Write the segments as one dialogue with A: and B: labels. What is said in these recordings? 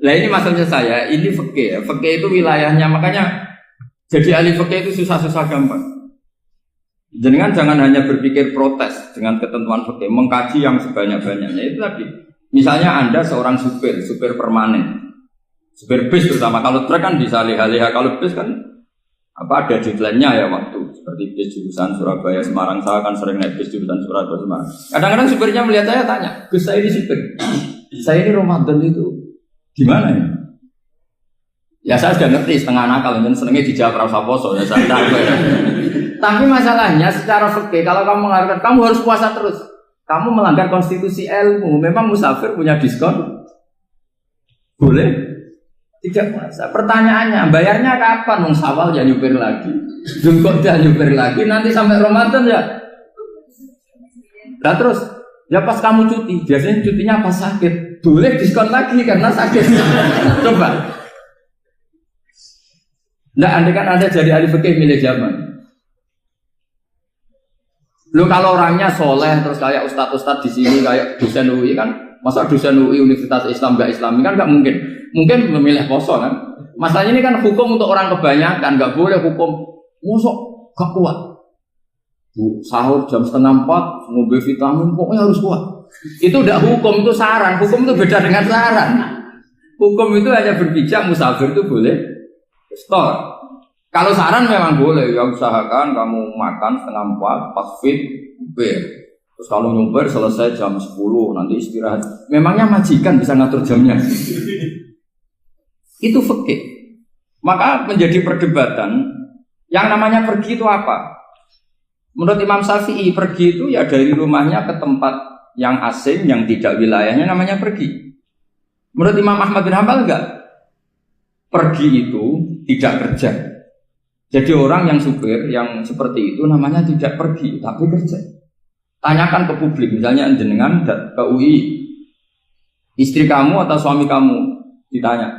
A: Lah ini maksudnya saya, ini fikih ya. Fikih itu wilayahnya, makanya jadi ahli fikih itu susah-susah gampang. Jangan hanya berpikir protes dengan ketentuan fikih, mengkaji yang sebanyak-banyaknya itu tadi. Misalnya Anda seorang supir permanen, supir bis terutama, kalau truk kan bisa liha-liha, kalau bis kan ada deadline-nya ya waktu. Seperti bis jurusan Surabaya Semarang, saya kan sering naik bis jurusan Surabaya Semarang. Kadang-kadang supirnya melihat saya tanya, Gus saya ini supir, saya ini Ramadan itu gimana ya? Ya saya sudah ngerti setengah nakal, dan senengnya dijawab rasa poso ya saya tahu ya. Tapi masalahnya secara fikih kalau kamu mengatakan kamu harus puasa terus, kamu melanggar konstitusi ilmu. Memang musafir punya diskon? Boleh? Tidak puasa. Pertanyaannya, bayarnya kapan? Wong Syawal ya nyupir lagi, Dzulqa'dah nyupir lagi, nanti sampai Ramadan ya. Nah terus, ya pas kamu cuti, biasanya cutinya pas sakit, boleh diskon lagi karena sakit. Coba. Nah, andai kan Anda jadi ahli fikih milih zaman. Lo kalau orangnya soleh terus kayak ustadz-ustadz di sini kayak dosen UI kan, masa dosen UI Universitas Islam nggak Islami kan nggak mungkin. Mungkin memilih poso kan. Masalahnya ini kan hukum untuk orang kebanyakan, nggak boleh hukum musuh gak kuat. Sahur jam 3:30, ngobrol vitamin pokoknya harus kuat. Itu udah hukum, itu saran. Hukum itu beda dengan saran. Hukum itu hanya berpijak musafir itu boleh store. Kalau saran memang boleh, ya usahakan kamu makan 3:30 pas fit, terus kalau nyumpir selesai jam 10 nanti istirahat. Memangnya majikan bisa ngatur jamnya? Itu fikih. Maka menjadi perdebatan yang namanya pergi itu apa? Menurut Imam Syafi'i pergi itu ya dari rumahnya ke tempat yang asing yang tidak wilayahnya namanya pergi. Menurut Imam Ahmad bin Hanbal enggak. Pergi itu tidak kerja. Jadi orang yang supir yang seperti itu namanya tidak pergi tapi kerja. Tanyakan ke publik, misalnya jenengan ke UI, istri kamu atau suami kamu ditanya,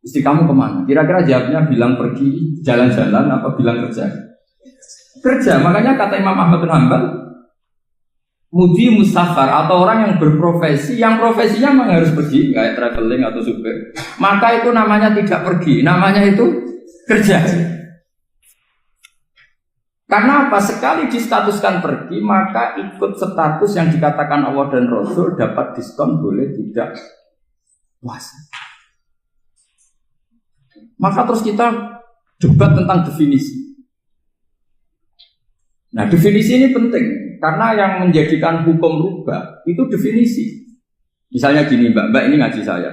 A: istri kamu kemana? Kira-kira jawabnya bilang pergi jalan-jalan apa bilang kerja? Kerja. Makanya kata Imam Ahmad bin Hanbal, mudi mustafar atau orang yang berprofesi, yang profesinya memang harus pergi, kayak traveling atau supir, maka itu namanya tidak pergi, namanya itu kerja. Karena apa? Sekali distatuskan pergi, maka ikut status yang dikatakan Allah dan Rasul dapat diskon boleh tidak puasa. Maka terus kita debat tentang definisi. Nah definisi ini penting karena yang menjadikan hukum rubah itu definisi. Misalnya gini mbak ini ngaji saya.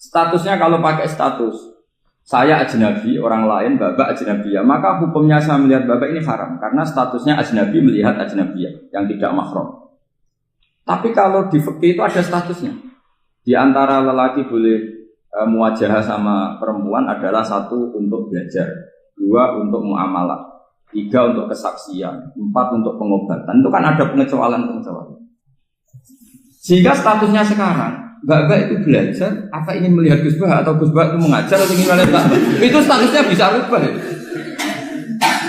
A: Statusnya kalau pakai status saya ajnabi, orang lain babak ajnabiyah, maka hukumnya saya melihat babak ini haram karena statusnya ajnabi melihat ajnabiyah yang tidak mahram. Tapi kalau di fikih itu ada statusnya. Di antara lelaki boleh muwajahah sama perempuan adalah 1 untuk belajar, 2 untuk muamalah, 3 untuk kesaksian, 4 untuk pengobatan. Itu kan ada pengecualian. Sehingga statusnya sekarang Mbak itu belajar, apa ingin melihat Gus Bah atau Gus Bah itu mengajar atau ingin melihat Mbak? Itu statusnya bisa rubah.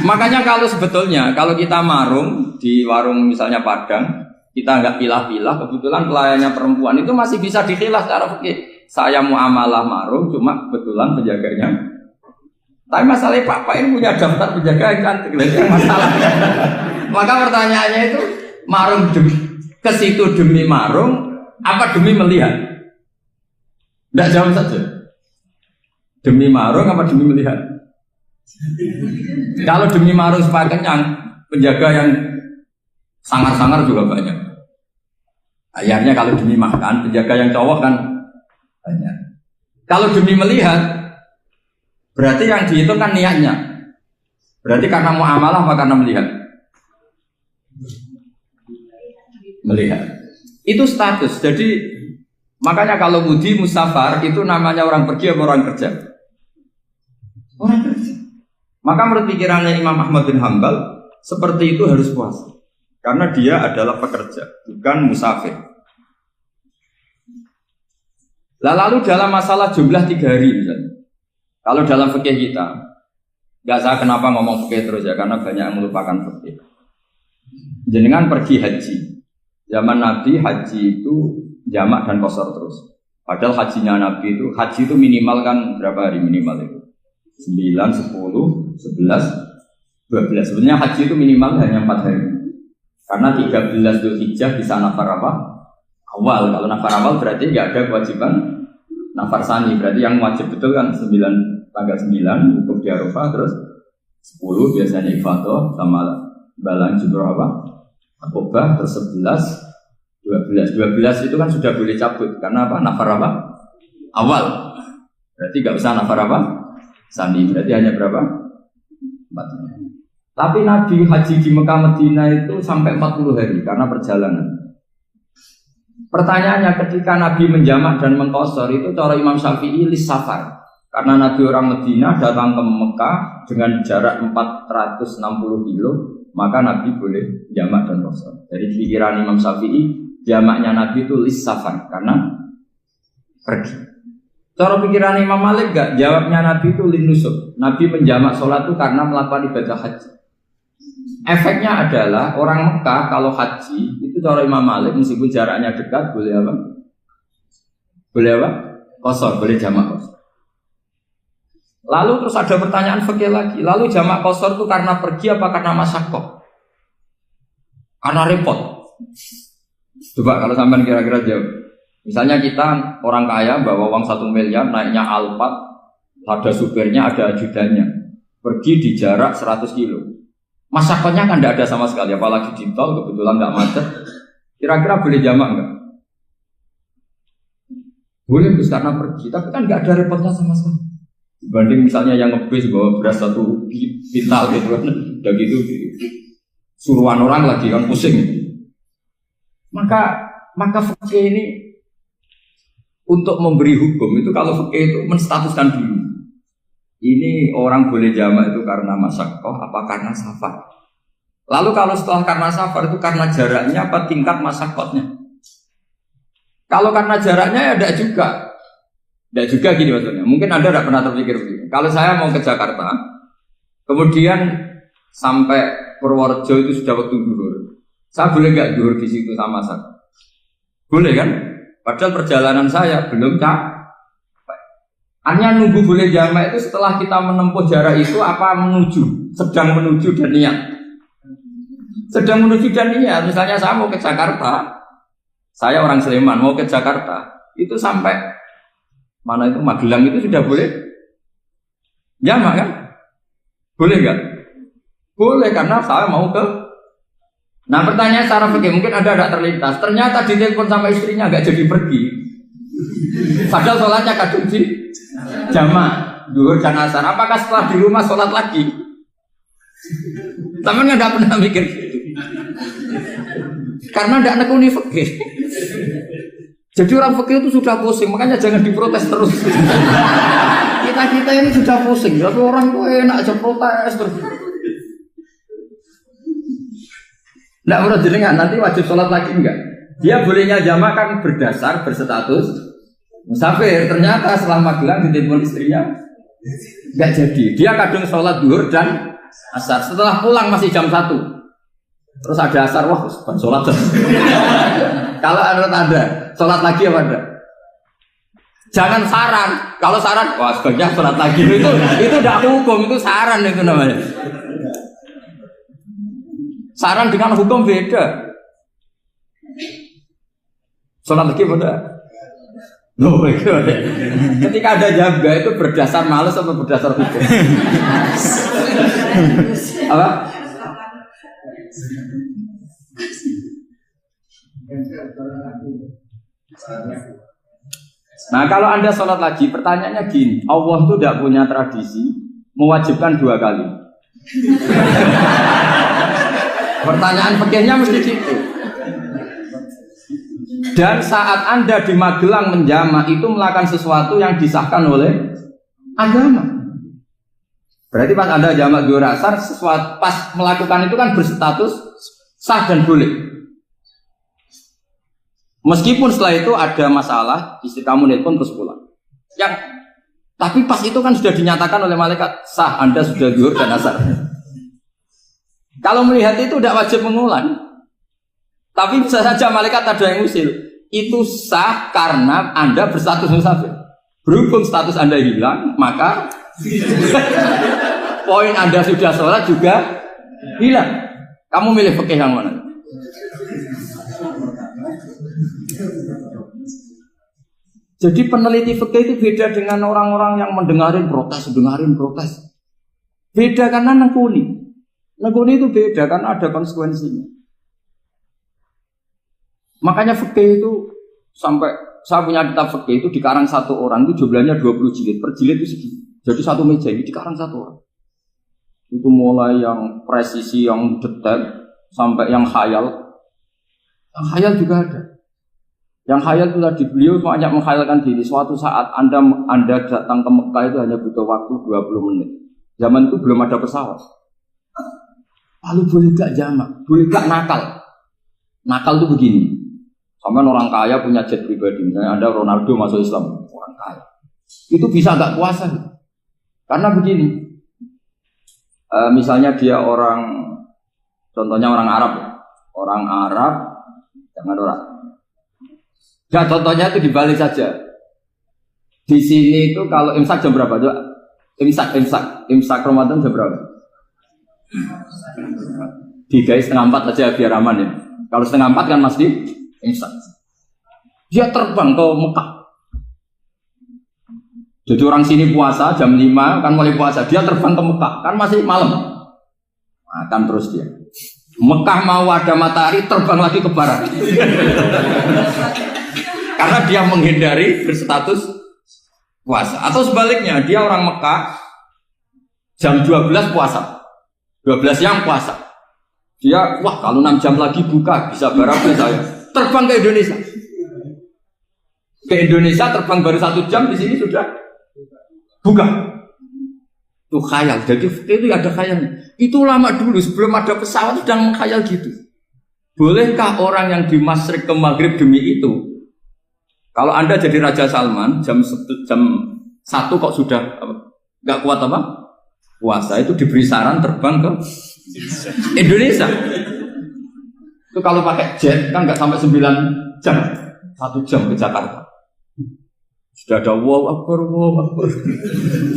A: Makanya kalau sebetulnya kalau kita marung di warung misalnya Padang, kita nggak pilah-pilah, kebetulan pelayannya perempuan itu masih bisa dikhilaf secara fikih. Saya muamalah marung, cuma kebetulan penjaganya. Tapi masalahnya Pak ini punya daftar penjaga yang cantik, itu masalah. Maka pertanyaannya itu marung ke situ demi marung. Apa demi melihat? Tidak jawab saja. Demi marung apa demi melihat? Kalau demi marung supaya kenyang, penjaga yang sangar-sangar juga banyak. Akhirnya kalau demi makan, penjaga yang cowok kan banyak. Kalau demi melihat, berarti yang dihitung kan niatnya. Berarti karena muamalah apa karena melihat? Melihat. Itu status. Jadi makanya kalau mudi musafar itu namanya orang pergi atau orang kerja? Orang kerja. Maka menurut pikirannya Imam Ahmad bin Hanbal seperti itu harus puasa. Karena dia adalah pekerja, bukan musafir. Lalu dalam masalah jumlah 3 hari misalnya. Kalau dalam fikih kita, nggak saya kenapa ngomong fikih terus ya, karena banyak yang melupakan fikih. Jenengan pergi haji. Zaman Nabi haji itu jamak dan qashar terus. Padahal hajinya Nabi itu, haji itu minimal kan berapa hari minimal itu? 9, 10, 11, 12. Sebenarnya haji itu minimal hanya 4 hari. Karena 13 Dzulhijjah bisa nafar apa? Awal. Kalau nafar awal berarti nggak ada kewajiban nafar sani. Berarti yang wajib betul kan tanggal 9 wukuf di Arafah, terus 10 biasanya ifadah sama balang jumroh apa? Akobah, terus 12 itu kan sudah boleh cabut karena apa? Nafar apa? Awal. Berarti nggak usah nafar apa? Sani. Berarti hanya berapa? 4 hari. Tapi Nabi haji di Mekah Madinah itu sampai 40 hari karena perjalanan. Pertanyaannya ketika Nabi menjamak dan mengqashar itu cara Imam Syafi'i lis safar. Karena Nabi orang Madinah datang ke Mekah dengan jarak 460 kilo, maka Nabi boleh jamak dan qashar. Dari pikiran Imam Syafi'i, jamaknya Nabi itu lis safar karena pergi. Cara pikiran Imam Malik enggak, jawabnya Nabi itu lin nusuk. Nabi menjamak sholat itu karena melakukan ibadah haji. Efeknya adalah orang Mekah kalau haji itu cara Imam Malik meskipun jaraknya dekat boleh apa? Boleh apa? Qashar, boleh jamak qashar. Lalu terus ada pertanyaan fikih lagi. Lalu jamak qashar itu karena pergi apa karena masyaqqah? Karena repot. Coba kalau sampean kira-kira jawab. Misalnya kita orang kaya bawa uang 1 miliar naiknya Alphard, ada supirnya, ada ajudannya. Pergi di jarak 100 kilo. Masyaqqahnya kan tidak ada sama sekali, apalagi di tol kebetulan nggak macet. Kira-kira boleh jamak nggak? Boleh Gus karena pergi, tapi kan nggak ada repotnya sama sekali. Dibanding misalnya yang ngebis bawa beras 1 pintal gitu kan, udah gitu suruhan orang lagi kan pusing. Maka fikih ini untuk memberi hukum itu kalau fikih itu menstatuskan dulu. Ini orang boleh jamak itu karena masyaqqah apa karena safar. Lalu kalau setelah karena safar itu karena jaraknya apa tingkat masyaqqahnya. Kalau karena jaraknya ya tidak juga. Tidak juga gini maksudnya. Mungkin Anda tidak pernah terpikir begini. Kalau saya mau ke Jakarta, kemudian sampai Purworejo itu sudah waktu zuhur. Saya boleh nggak zuhur di situ sama saya? Boleh kan? Padahal perjalanan saya belum capek. Hanya nunggu boleh jamak itu setelah kita menempuh jarak itu apa menuju, sedang menuju dan niat. Sedang menuju dan niat. Misalnya saya mau ke Jakarta, saya orang Sleman mau ke Jakarta, itu sampai mana itu Magelang itu sudah boleh jamak kan? Boleh nggak? Boleh karena saya mau ke. Nah pertanyaan secara fikih mungkin ada tidak terlintas. Ternyata ditelepon sama istrinya nggak jadi pergi. Padahal sholatnya kadung di jamak, zuhur dan asar. Apakah setelah di rumah sholat lagi? Teman nggak pernah mikir gitu. Karena tidak nekuni fikih. Jadi orang fikih itu sudah pusing, makanya jangan diprotes terus. Kita ini sudah pusing, tapi orang itu enak aja protes terus. Tidak menurut jenengan nanti wajib sholat lagi enggak? Dia bolehnya jamak kan berdasar berstatus musafir. Ternyata setelah Magelang ditelepon istrinya enggak jadi. Dia kadung sholat zuhur dan asar. Setelah pulang masih jam 1. Terus ada asar, wah bukan sholat. Kalau menurut Anda sholat lagi apa enggak? Jangan saran. Kalau saran, wah sebaiknya sholat lagi. Itu tidak hukum, itu saran itu namanya. Saran dengan hukum beda. Sholat lagi beda. Loh, ketika ada jaga itu berdasar malas atau berdasar hukum? Apa? Nah kalau Anda sholat lagi, pertanyaannya gini, Allah itu tidak punya tradisi mewajibkan 2 kali. Pertanyaan fikihnya mesti gitu. Dan saat Anda di Magelang menjamak itu melakukan sesuatu yang disahkan oleh agama. Berarti pas Anda jamak zuhur asar, sesuatu pas melakukan itu kan berstatus sah dan boleh. Meskipun setelah itu ada masalah, istri kamu nelpon terus pulang. Tapi pas itu kan sudah dinyatakan oleh malaikat sah, Anda sudah zuhur dan asar. Kalau melihat itu tidak wajib mengulang. Tapi bisa saja malaikat ada yang usil. itu sah karena Anda berstatus musafir. Berhubung status Anda hilang, maka poin Anda sudah sholat juga hilang. Kamu milih fikih yang mana? Jadi peneliti fikih itu beda dengan orang-orang yang mendengarin protes. Beda karena nekuni. Nekuni itu beda karena ada konsekuensinya. Makanya fikih itu sampai saya punya kitab fikih itu dikarang satu orang itu jumlahnya 20 jilid. Per jilid itu segini. Jadi satu meja ini dikarang satu orang. Itu mulai yang presisi, yang detail sampai yang khayal. Yang khayal juga ada. Yang khayal itu tadi beliau banyak menghayalkan diri. Suatu saat Anda datang ke Mekah itu hanya butuh waktu 20 menit. Zaman itu belum ada pesawat. Lalu boleh gak jamak? Boleh gak nakal? Nakal itu begini. Sama orang kaya punya jet pribadi, misalnya Anda Ronaldo masuk Islam, orang kaya. Itu bisa gak puasa? Karena begini. Misalnya dia orang, contohnya orang Arab. Orang Arab, jangan orang. Ya contohnya itu dibalik saja. Di sini itu kalau imsak jam berapa? Imsak Ramadan jam berapa? 3:30 aja biar aman ya. Kalau 3:30 kan masih imsak. Dia terbang ke Mekah. Jadi orang sini puasa jam 5 kan mulai puasa. Dia terbang ke Mekah kan masih malam. Makan terus dia. Mekah mau ada matahari terbang lagi ke barat. Karena dia menghindari berstatus puasa. Atau sebaliknya, dia orang Mekah jam 12 puasa. 12 siang puasa. Dia, wah kalau 6 jam lagi buka, bisa berapa saya. Terbang ke Indonesia. Ke Indonesia terbang baru 1 jam, di sini sudah buka. Itu khayal. Jadi itu ada khayalnya. Itu lama dulu, sebelum ada pesawat sudah mengkhayal gitu. Bolehkah orang yang di Masyriq ke Maghrib demi itu? Kalau Anda jadi Raja Salman jam 1 kok sudah nggak kuat apa? Puasa itu diberi saran terbang ke Indonesia. Itu kalau pakai jet kan nggak sampai 9 jam, 1 jam ke Jakarta. Sudah ada wow akbar.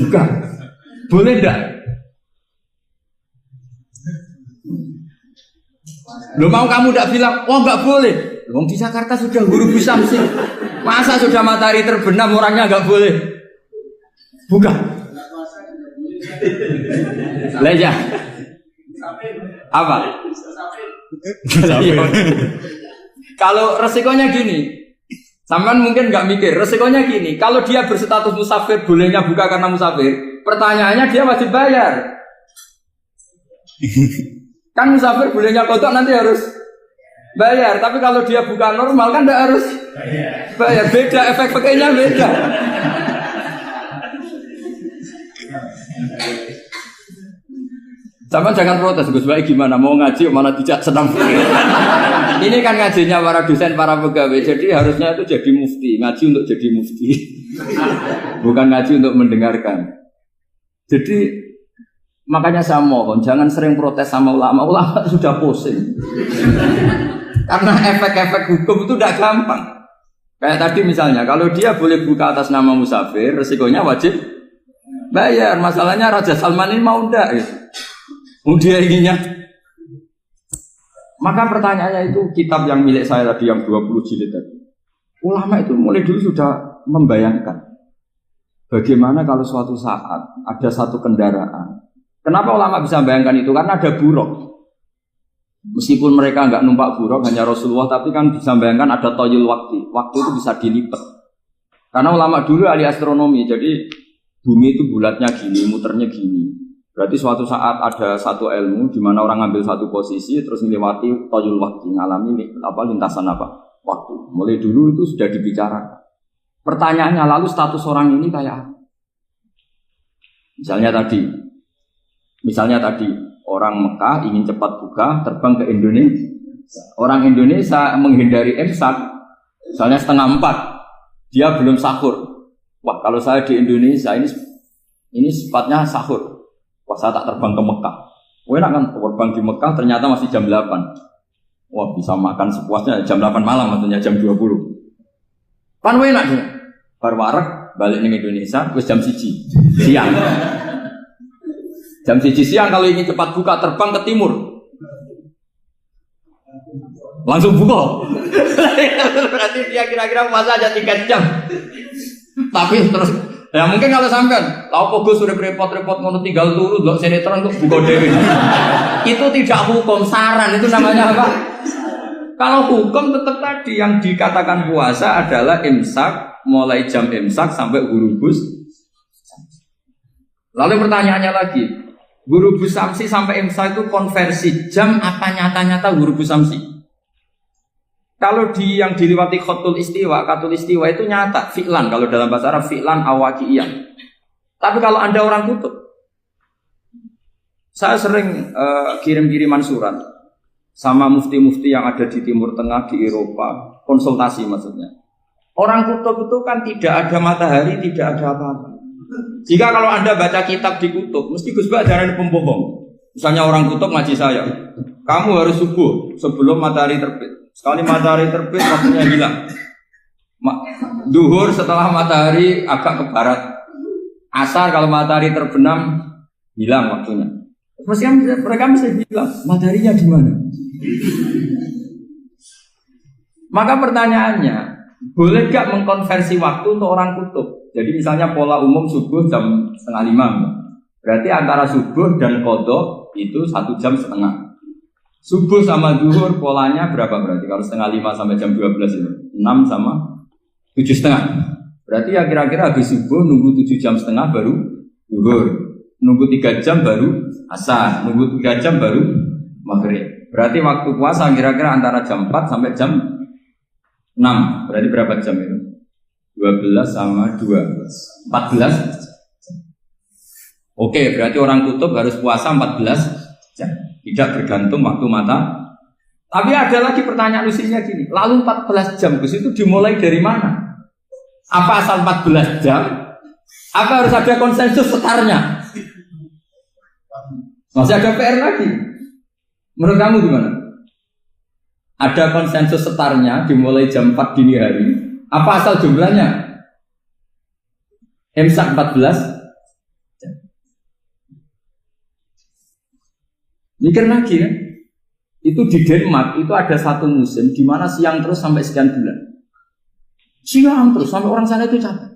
A: Bukan. Boleh enggak? Lo mau kamu enggak bilang, oh enggak boleh. Wong di Jakarta sudah guru Samsing. Masa sudah matahari terbenam orangnya enggak boleh? Bukan. Leja. Apa? Kalau resikonya gini, sampean mungkin nggak mikir. Resikonya gini, kalau dia berstatus musafir, bolehnya buka karena musafir. Pertanyaannya dia wajib bayar. Kan musafir bolehnya kodok nanti harus bayar. Tapi kalau dia buka normal kan tidak harus bayar. Beda efek pakainya beda. Sama jangan protes, Gus Baik gimana mau ngaji malah tidak senang. Ini kan ngajinya para dosen, para pegawai. Jadi harusnya itu jadi mufti, ngaji untuk jadi mufti. Bukan ngaji untuk mendengarkan. Jadi makanya saya mohon jangan sering protes sama ulama. Ulama sudah pusing. Karena efek-efek hukum itu tidak gampang. Kayak tadi misalnya, kalau dia boleh buka atas nama musafir, resikonya wajib bayar. Masalahnya Raja Salman ini mau enggak gitu. Dia inginnya. Maka pertanyaannya itu kitab yang milik saya tadi yang 20 jilid tadi. Ulama itu mulai dulu sudah membayangkan bagaimana kalau suatu saat ada satu kendaraan. Kenapa ulama bisa membayangkan itu? Karena ada buruk. Meskipun mereka enggak numpak buruk hanya Rasulullah, tapi kan bisa membayangkan ada toyul waktu. Waktu itu bisa dilipat. Karena ulama dulu ahli astronomi, jadi bumi itu bulatnya gini, muternya gini. Berarti suatu saat ada satu ilmu di mana orang ngambil satu posisi terus melewati toyul waktu, ngalami lintasan waktu. Mulai dulu itu sudah dibicarakan. Pertanyaannya lalu status orang ini kayak apa? Misalnya tadi orang Mekah ingin cepat buka terbang ke Indonesia. Orang Indonesia menghindari imsak, misalnya 3:30, dia belum sahur. Wah kalau saya di Indonesia ini sifatnya sahur. Wah saya tak terbang ke Mekah. Enak kan terbang di Mekah ternyata masih jam 8. Wah bisa makan sepuasnya jam 8 malam maksudnya jam 20. Kan enak dia. Bar wareg balik ning Indonesia wis jam 1 siang. Jam 1 siang kalau ingin cepat buka terbang ke timur. Langsung buka. Berarti dia kira-kira puasa aja 3 jam. Tapi terus ya mungkin kalau sampean, lah kok Gus sudah repot-repot ngono tinggal turu ndelok sinetron kok buka dhewe. Itu tidak hukum, saran itu namanya apa? Kalau hukum tetap tadi yang dikatakan puasa adalah imsak mulai jam imsak sampai hurubus. Lalu pertanyaannya lagi, hurubus samsi sampai imsak itu konversi jam apa nyata-nyata hurubus samsi? Kalau yang diliwati khatul istiwa itu nyata, fi'lan. Kalau dalam bahasa Arab, fi'lan awaki'iyah. Tapi kalau Anda orang kutub, saya sering kirim-kiriman surat sama mufti-mufti yang ada di Timur Tengah, di Eropa, konsultasi maksudnya. Orang kutub itu kan tidak ada matahari, tidak ada apa-apa. Jika kalau Anda baca kitab di kutub, mesti Gus Bak jangan pembohong. Misalnya orang kutub ngaji saya, kamu harus subuh sebelum matahari terbit. Sekali matahari terbit, waktunya hilang. Duhur setelah matahari agak ke barat. Asar kalau matahari terbenam, hilang waktunya. Mestinya mereka mesti bilang, mataharinya di mana? Maka pertanyaannya, boleh gak mengkonversi waktu untuk orang kutub? Jadi misalnya pola umum subuh jam 4:30. Berarti antara subuh dan qadha itu 1 jam setengah. Subuh sama zuhur polanya berapa berarti? Kalau 4:30 sampai jam 12 itu 6 sama 7:30. Berarti ya kira-kira habis subuh nunggu 7,5 jam baru zuhur, nunggu 3 jam baru asar, nunggu 3 jam baru maghrib. Berarti waktu puasa kira-kira antara jam 4 sampai jam 6. Berarti berapa jam itu? 12 sama 2 14. Oke, berarti orang kutub harus puasa 14 jam. Tidak bergantung waktu mata. Tapi ada lagi pertanyaan lucunya gini, lalu 14 jam Gus itu dimulai dari mana? Apa asal 14 jam? Apa harus ada konsensus setarnya? Masih ada PR lagi. Menurut kamu gimana? Ada konsensus setarnya dimulai jam 4 dini hari. Apa asal jumlahnya? Imsak 14. Mikir lagi kan? Itu di Denmark itu ada satu musim di mana siang terus sampai sekian bulan. Siang terus sampai orang sana itu capek.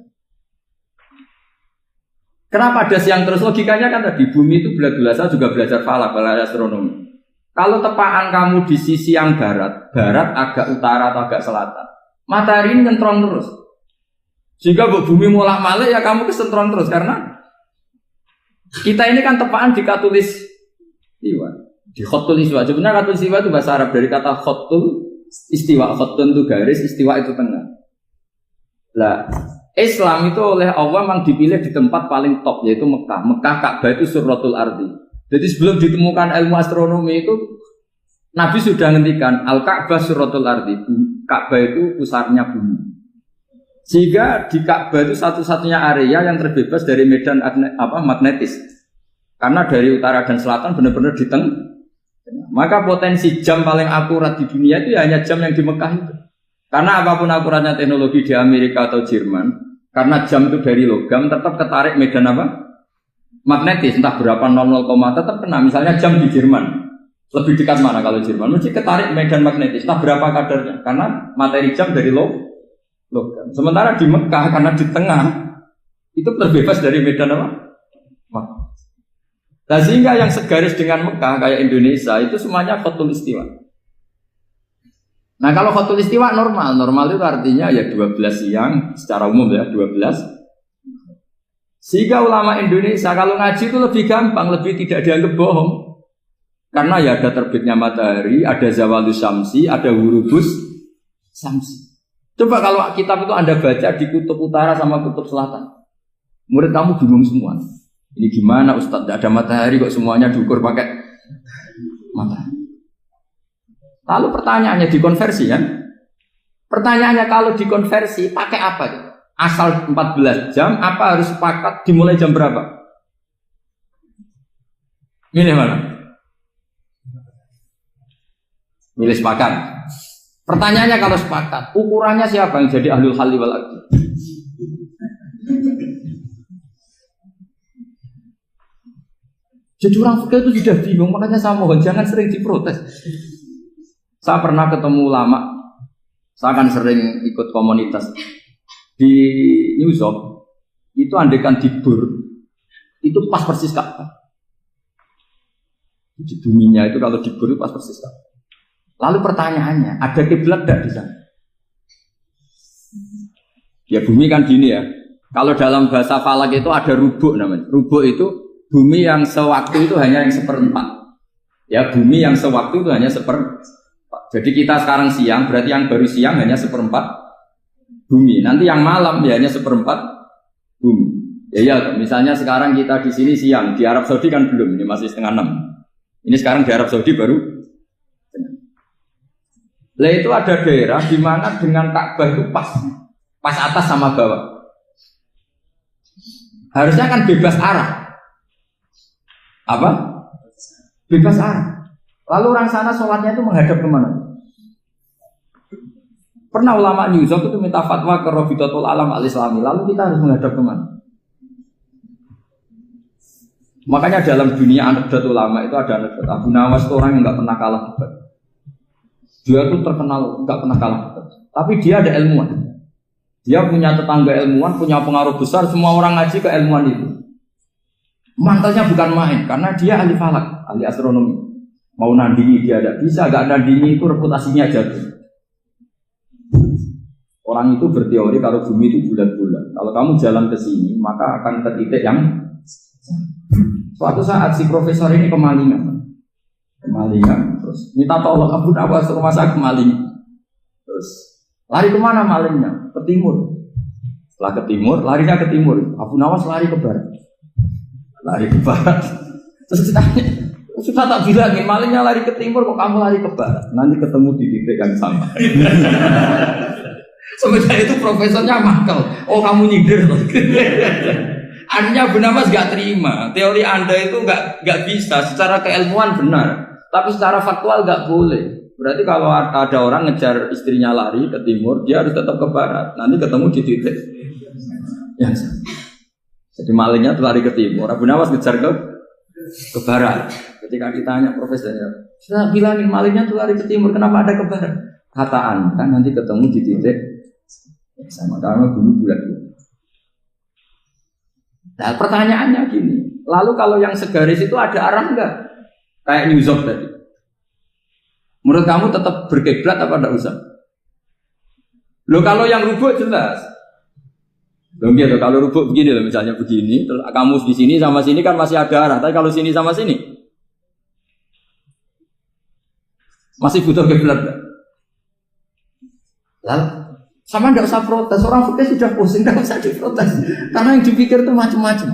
A: Kenapa ada siang terus? Logikanya kan tadi bumi itu bulat-bulat. Saya juga belajar falak, belajar astronomi. Kalau tepaan kamu di sisi yang barat agak utara atau agak selatan, matahari ini nyentrong terus. Sehingga bumi molak-malik ya kamu kesentrong terus karena kita ini kan tepaan di katulis istiwa. Di khotul istiwa. Sebenarnya khotul istiwa itu bahasa Arab dari kata khotul istiwa. Khotul itu garis, istiwa itu tengah. Lah, Islam itu oleh Allah memang dipilih di tempat paling top yaitu Mekah. Mekah Ka'bah itu surratul ardi. Jadi sebelum ditemukan ilmu astronomi itu Nabi sudah ngendikan Al-Ka'bah surratul ardi. Ka'bah itu pusarnya bumi. Sehingga di Ka'bah itu satu-satunya area yang terbebas dari medan magnetis. Karena dari utara dan selatan benar-benar di tengah. Maka potensi jam paling akurat di dunia itu ya hanya jam yang di Mekah itu. Karena apapun akuratnya teknologi di Amerika atau Jerman, karena jam itu dari logam tetap ketarik medan apa? Magnetis, entah berapa 00, tetap kena. Misalnya jam di Jerman, lebih dekat mana kalau Jerman? Mesti ketarik medan magnetis, entah berapa kadarnya. Karena materi jam dari logam. Sementara di Mekah karena di tengah itu terbebas dari medan apa? Nah, sehingga yang segaris dengan Mekah kayak Indonesia itu semuanya khotul istiwa. Nah kalau khotul istiwa normal itu artinya ya 12 siang secara umum ya 12. Sehingga ulama Indonesia kalau ngaji itu lebih gampang, lebih tidak dianggap bohong. Karena ya ada terbitnya matahari, ada zawalus syamsi, ada hurubus syamsi. Coba kalau kitab itu Anda baca di kutub utara sama kutub selatan, murid kamu bingung semua. Ini gimana Ustaz? Tidak ada matahari kok semuanya diukur pakai matahari. Lalu pertanyaannya dikonversi kan? Pertanyaannya kalau dikonversi pakai apa? Asal 14 jam apa harus sepakat dimulai jam berapa? Milih mana? Milih sepakat. Pertanyaannya kalau sepakat, ukurannya siapa yang jadi ahlul halli wal aqd? Jadi orang fikih itu sudah bingung, makanya saya mohon jangan sering diprotes. Saya pernah ketemu ulama, saya kan sering ikut komunitas di New York, itu andekan dibur, itu pas persis Ka'bah. Di buminya itu kalau dibur itu pas persis Ka'bah. Lalu pertanyaannya, ada kiblat tidak di sana? Ya bumi kan gini ya. Kalau dalam bahasa falak itu ada rubuk namanya. Rubuk itu bumi yang sewaktu itu hanya yang seperempat. Ya bumi yang sewaktu itu hanya seperempat. Jadi kita sekarang siang, berarti yang baru siang hanya seperempat bumi. Nanti yang malam ya hanya seperempat bumi. Ya, misalnya sekarang kita di sini siang, di Arab Saudi kan belum, ini masih 5:30. Ini sekarang di Arab Saudi baru. Lah itu ada daerah di mana dengan Ka'bah itu pas atas sama bawah. Harusnya kan bebas arah. Apa? Bebas arah. Lalu orang sana sholatnya itu menghadap kemana? Pernah ulama New York itu minta fatwa ke Rabitatul Alam Al-Islami. Lalu kita harus menghadap kemana? Makanya dalam dunia anekdot ulama itu ada anekdot Abu Nawas itu orang yang nggak pernah kalah. Dia tuh terkenal nggak pernah kalah. Tapi dia ada ilmuwan. Dia punya tetangga ilmuwan, punya pengaruh besar. Semua orang ngaji ke ilmuwan itu. Mantelnya bukan main, karena dia ahli falak, ahli astronomi. Mau nandingi dia tidak bisa, gak nandingi itu reputasinya jatuh. Orang itu berteori kalau bumi itu bulat-bulat. Kalau kamu jalan ke sini, maka akan ke titik yang suatu saat si profesor ini kemalingan, terus minta tolong Abu Nawas rumah saya kemalingan. Terus lari kemana malingnya? Ke timur. Setelah ke timur, larinya ke timur. Abu Nawas lari ke barat. Terus ditanya, sudah tak bilangin malingnya lari ke timur, kok kamu lari ke barat? Nanti ketemu di titik yang sama. Sementara itu profesornya makel. Oh kamu nyindir. Artinya Abu Nawas gak terima. Teori Anda itu gak bisa. Secara keilmuan benar, tapi secara faktual gak boleh. Berarti kalau ada orang ngejar istrinya lari ke timur, dia harus tetap ke barat. Nanti ketemu di titik yang sama. Jadi malingnya tuh lari ke timur, Abu Nawas ngejar ke barat. Ketika ditanya profesornya, saya bilangin malingnya tuh lari ke timur, kenapa ada ke barat? Kataan kan nanti ketemu di titik yang sama, karena bumi bulat. Nah pertanyaannya gini, lalu kalau yang segaris itu ada arah enggak? Kayak New York tadi. Menurut kamu tetap berkiblat apa enggak usah? Loh kalau yang rubuk jelas. Loh gitu, kalau rubuk begini loh, misalnya begini, terus kamu di sini sama sini kan masih ada arah, tapi kalau sini sama sini masih butuh kiblat enggak? Lalu sama enggak usah protes, orang fikih sudah pusing, enggak usah diprotes. Karena yang dipikir itu macam-macam.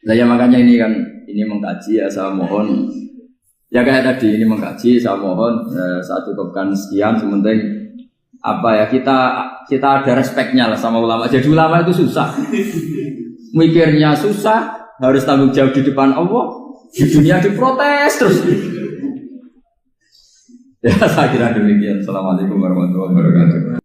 A: Nah ya makanya ini kan, ini mengkaji ya saya mohon. Ya kayak tadi ini mengkaji saya mohon saya cukupkan sekian. Sementing apa ya kita ada respeknya lah sama ulama. Jadi ulama itu susah, mikirnya susah, harus tanggung jawab di depan Allah, di dunia diprotes terus. Ya saya kira demikian. Assalamualaikum warahmatullahi wabarakatuh.